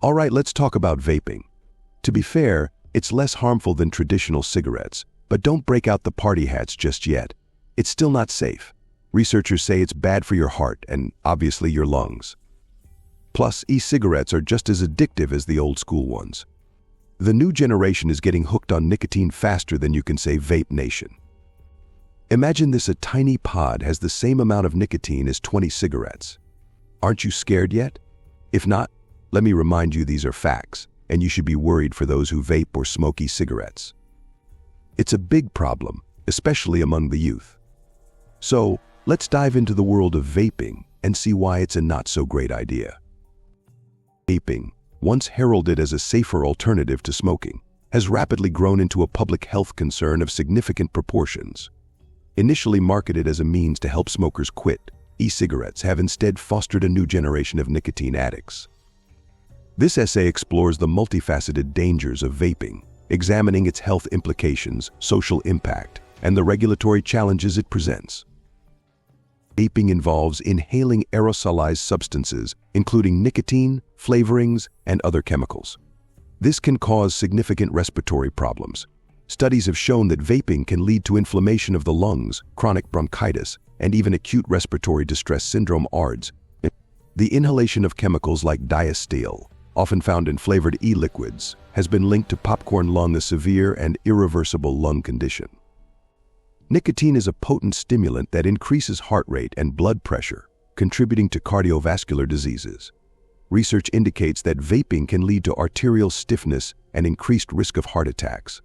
All right, let's talk about vaping. To be fair, it's less harmful than traditional cigarettes, but don't break out the party hats just yet. It's still not safe. Researchers say it's bad for your heart and, obviously, your lungs. Plus, e-cigarettes are just as addictive as the old school ones. The new generation is getting hooked on nicotine faster than you can say Vape Nation. Imagine this: a tiny pod has the same amount of nicotine as 20 cigarettes. Aren't you scared yet? If not, let me remind you these are facts, and you should be worried for those who vape or smoke e-cigarettes. It's a big problem, especially among the youth. So, let's dive into the world of vaping and see why it's a not-so-great idea. Vaping, once heralded as a safer alternative to smoking, has rapidly grown into a public health concern of significant proportions. Initially marketed as a means to help smokers quit, e-cigarettes have instead fostered a new generation of nicotine addicts. This essay explores the multifaceted dangers of vaping, examining its health implications, social impact, and the regulatory challenges it presents. Vaping involves inhaling aerosolized substances, including nicotine, flavorings, and other chemicals. This can cause significant respiratory problems. Studies have shown that vaping can lead to inflammation of the lungs, chronic bronchitis, and even acute respiratory distress syndrome (ARDS). The inhalation of chemicals like diacetyl, often found in flavored e-liquids, has been linked to popcorn lung, a severe and irreversible lung condition. Nicotine is a potent stimulant that increases heart rate and blood pressure, contributing to cardiovascular diseases. Research indicates that vaping can lead to arterial stiffness and increased risk of heart attacks.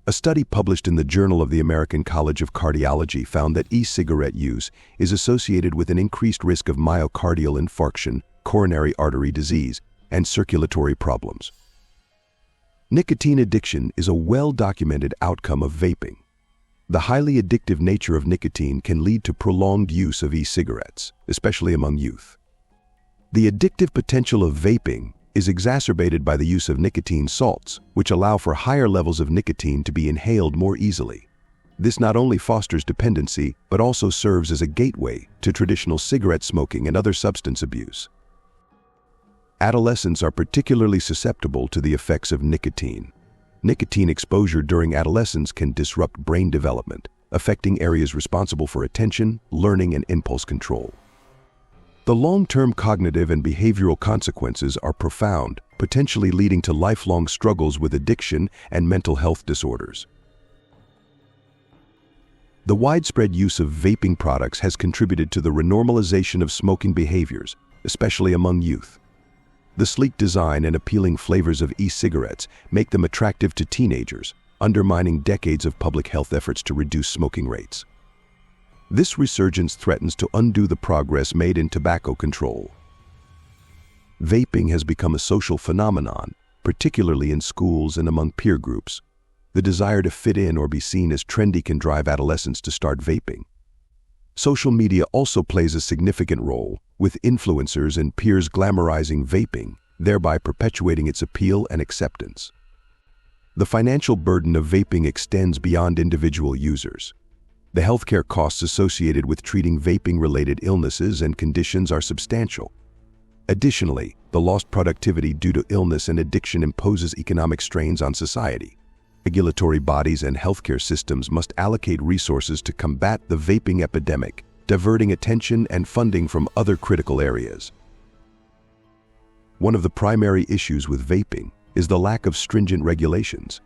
A study published in the Journal of the American College of Cardiology found that e-cigarette use is associated with an increased risk of myocardial infarction, coronary artery disease, and circulatory problems. Nicotine addiction is a well-documented outcome of vaping. The highly addictive nature of nicotine can lead to prolonged use of e-cigarettes, especially among youth. The addictive potential of vaping is exacerbated by the use of nicotine salts, which allow for higher levels of nicotine to be inhaled more easily. This not only fosters dependency, but also serves as a gateway to traditional cigarette smoking and other substance abuse. Adolescents are particularly susceptible to the effects of nicotine. Nicotine exposure during adolescence can disrupt brain development, affecting areas responsible for attention, learning, and impulse control. The long-term cognitive and behavioral consequences are profound, potentially leading to lifelong struggles with addiction and mental health disorders. The widespread use of vaping products has contributed to the renormalization of smoking behaviors, especially among youth. The sleek design and appealing flavors of e-cigarettes make them attractive to teenagers, undermining decades of public health efforts to reduce smoking rates. This resurgence threatens to undo the progress made in tobacco control. Vaping has become a social phenomenon, particularly in schools and among peer groups. The desire to fit in or be seen as trendy can drive adolescents to start vaping. Social media also plays a significant role, with influencers and peers glamorizing vaping, thereby perpetuating its appeal and acceptance. The financial burden of vaping extends beyond individual users. The healthcare costs associated with treating vaping-related illnesses and conditions are substantial. Additionally, the lost productivity due to illness and addiction imposes economic strains on society. Regulatory bodies and healthcare systems must allocate resources to combat the vaping epidemic, diverting attention and funding from other critical areas. One of the primary issues with vaping is the lack of stringent regulations.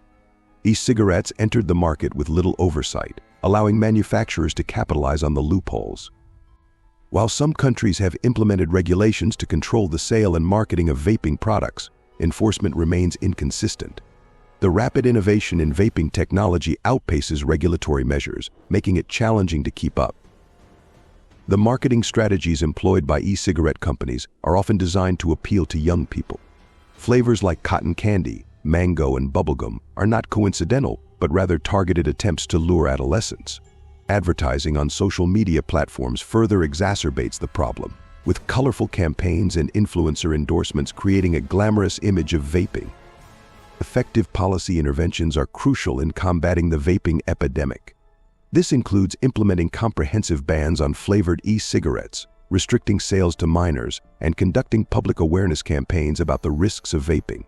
E-cigarettes entered the market with little oversight, allowing manufacturers to capitalize on the loopholes. While some countries have implemented regulations to control the sale and marketing of vaping products, enforcement remains inconsistent. The rapid innovation in vaping technology outpaces regulatory measures, making it challenging to keep up. The marketing strategies employed by e-cigarette companies are often designed to appeal to young people. Flavors like cotton candy, mango, and bubblegum are not coincidental, but rather targeted attempts to lure adolescents. Advertising on social media platforms further exacerbates the problem, with colorful campaigns and influencer endorsements creating a glamorous image of vaping. Effective policy interventions are crucial in combating the vaping epidemic. This includes implementing comprehensive bans on flavored e-cigarettes, restricting sales to minors, and conducting public awareness campaigns about the risks of vaping.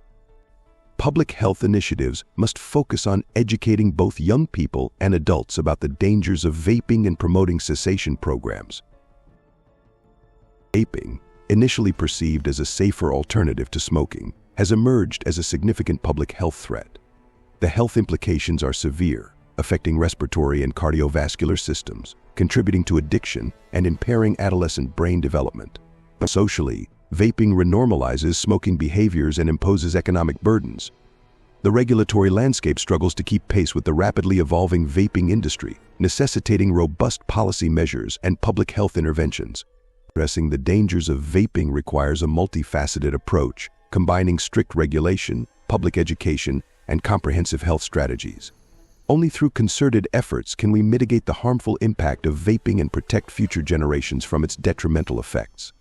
Public health initiatives must focus on educating both young people and adults about the dangers of vaping and promoting cessation programs. Vaping, initially perceived as a safer alternative to smoking, has emerged as a significant public health threat. The health implications are severe, affecting respiratory and cardiovascular systems, contributing to addiction and impairing adolescent brain development. Socially, vaping renormalizes smoking behaviors and imposes economic burdens. The regulatory landscape struggles to keep pace with the rapidly evolving vaping industry, necessitating robust policy measures and public health interventions. Addressing the dangers of vaping requires a multifaceted approach, combining strict regulation, public education, and comprehensive health strategies. Only through concerted efforts can we mitigate the harmful impact of vaping and protect future generations from its detrimental effects.